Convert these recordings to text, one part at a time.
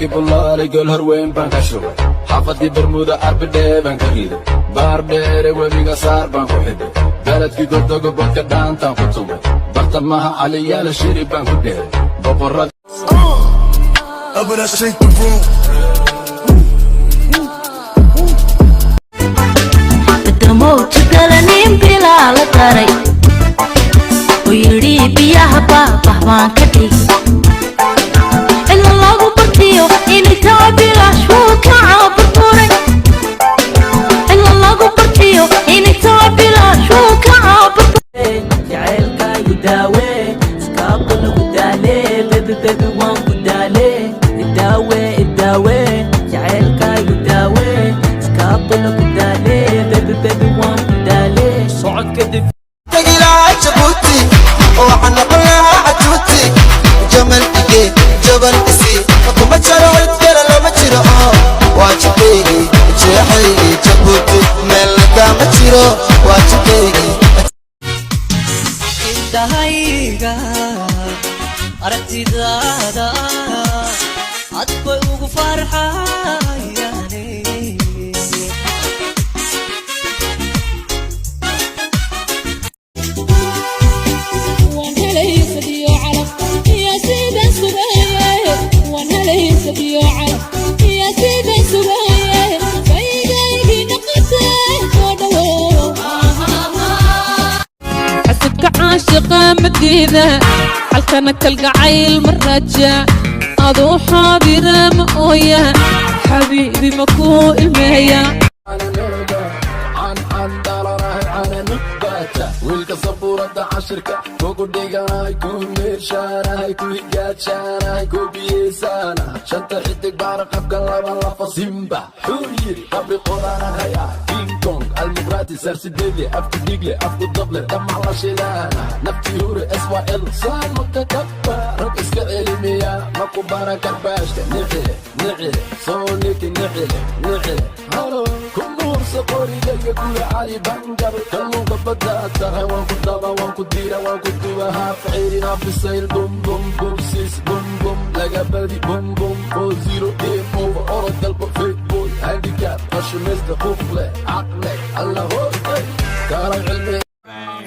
halkii bullaale gol horweyn baan ka shubay xaafadii bermuda arbidhee baan ka riday baar dheere webiga saar baan ku xidhay beledkii godogo bodka dhaantaan ku tubay bartamaha caliyaala shiri baan ku dheeray boqorrada mowjgalanin bilaa la daray oo yidhi biyaha baabah baan ka dhigi ila lagu bartiyo initaa bilaash wuu ka caaburburay ila lagu bartiyo initaa bilaash wuu ka caaburburay jacaylkaagu daawe iskaabka lagu daale bebi waan ku daale idaawe idaawe jacaylkaagu daawe iskaabka lagu daale bebi waan ku daale socod kadib تجيلها جبوتي وحنا قلها عجوتي جمل إيجي جبل إسي وكما تشارو يتكرا لما تشيرو واجبيجي جيحيجي جبوتي ملكا ما تشيرو واجبيجي indahayga aragtidaada ad bay ugu farxayane عاشقة مدينة حلقنا كالقعيل مرجع أضو حاضرة مقوية حبيبي مكو المية عن دارة عن نقباته ويلك صبورة عشركة كوكو ديغا يكون ميرشانا يكون هيجات شانا يكون بيسانا شنطة حدك بارق أفقال لفا سيمبا حويري قبل قرانا هيا كينج كونغ المقراتي سرسي ديلي أفكو ديجلي أفكو دبلر دم على شيلانا نفتي هوري SYL صار متكبر رب اسكا علمية ماكو بارك الباشكة نعلي صونيكي نعلي هلو كنور سقوري جاي كل عالي بنجر كلهم قبضة أترها وانكو دابا وانكو ديرا وانكو دوها فعيرنا في السيل بوم بوم بوم سيس بوم بوم لقى بلدي بوم بوم 4-0 game over أورا قلبك فيك بوي هانديكاب خش مزد خوفلي عقلي الله هو كارم علمي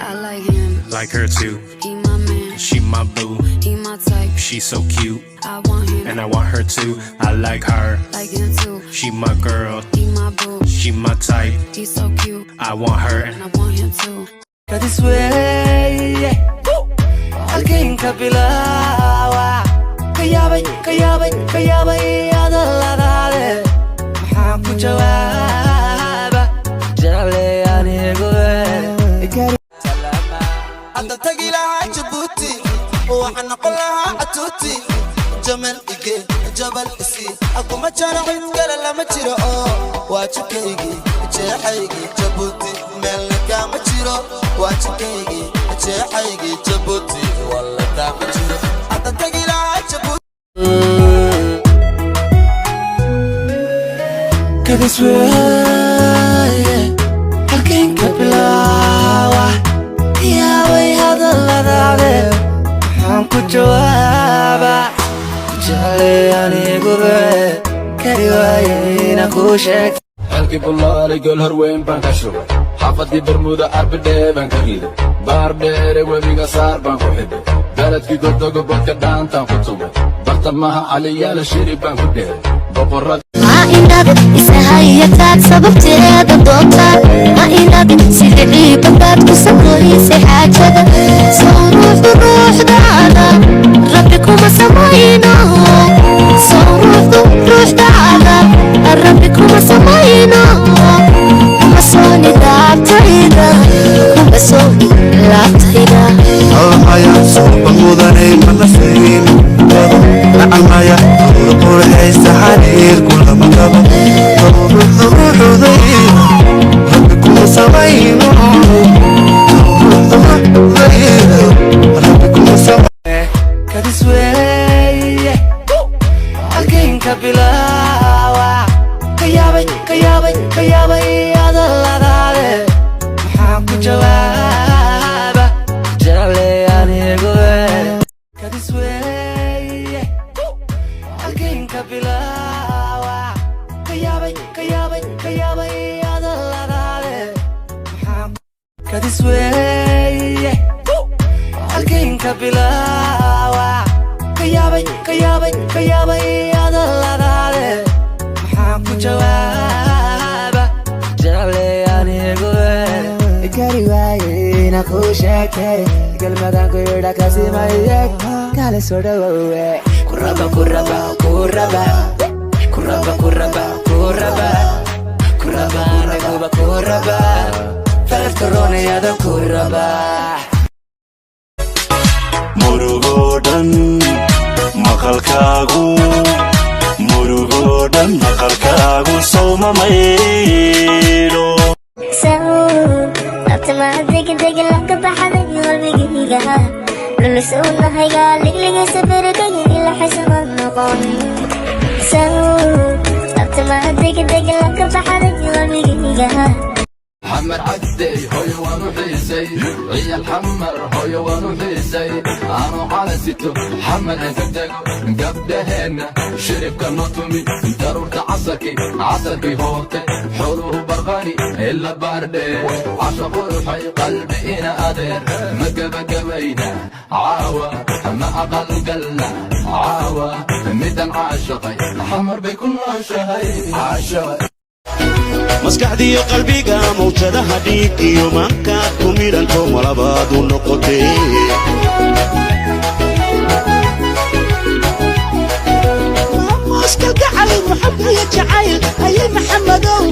I like him, like her too. he my man, She my boo, he my type, she's so cute, I want him, and I want her too. I like her, like him too, she my girl, he my boo, she my type. he's so cute, I want her. and I want him too. this way halkeen ka bilaawa kayaabay hadalladaade maxaan ku jawaaba jeclay anigu hadda tagilaa jabuuti waxaan noqon lahaa catuuti jamal ige jabal isi akuma jaro cid kale lama jiro waajibkaygii jeexaygii jabuuti meelna kaama jiro waajibkaygii jeexaygii jabuuti walla kaama jiro hadda tagilaa jabuuti this way halkeen ka bilaawa yaabay hadalladaade maxaan ku jawaaba jeclay aniguba kari waayayna kuu sheeg halkii bullaale gol horweyn baan ka shubay xaafadii bermuda arbidhee baan ka riday baar dheere webiga saar baan ku xidhay beledkii godogo bodka dhaantaan ku tubay bartamaha caliyaala shiri baan ku dheeray boqorrada ma inaad isahayataad sababteeda doontaan ma inaad sidii babaad ku sagoysay xaajada soo ruuxdaada rabbi kuma samayno soo ruuxdaada rabbi kuma samayno kuma soo nidaabtayda kuma soo laabtayda الله صوب مدني من فين لعنا يا قول حيس حرير كل ما قبل روح ضيق ربكم سبعين ربكم سبعين this way halkeen ka bilaawa kayaabay hadalladaade maxaan ku jawaaba jeclay anigu this way halkeen ka bilaawa kayaabay adaladaade maxaan kadis weeye halkiinka bilaawa kayaabay adaladaade maxaan ku jawaaba jale anigu kari waayeyna ku sheegtay kelmadan ku yidha kasimayeg kale soo dhawowe kuraba anaguba kuraba faladka roonayada kuraba murugodhan maqalkaagu sawma maydho abtamaadegdegla ka baxday qalbigayga lulusownahaga ligligaysa berigaya ila xasanan noqon abtamaadegdegla ka baxday qalbigayga حمر عدي هوي ونحيسي هي الحمر هوي ونحيسي أنا على ستو حمر أنتدقو قبلهن شرب كنطمي ضرورة عصركي هوتي حروه برغاني إلا باردي عشق روحي قلبي إنا أدير مقبقبينا عاوة ما أقل قلنا عاوة مدن عاشقي حمر بيكون شهي عاشقي maskaxdiyo qalbiga mawjadaha dhiig iyo maankaad ku midhanto malabaadu noqotee maskal gacay muxab iyo jacayl ayay maxamadow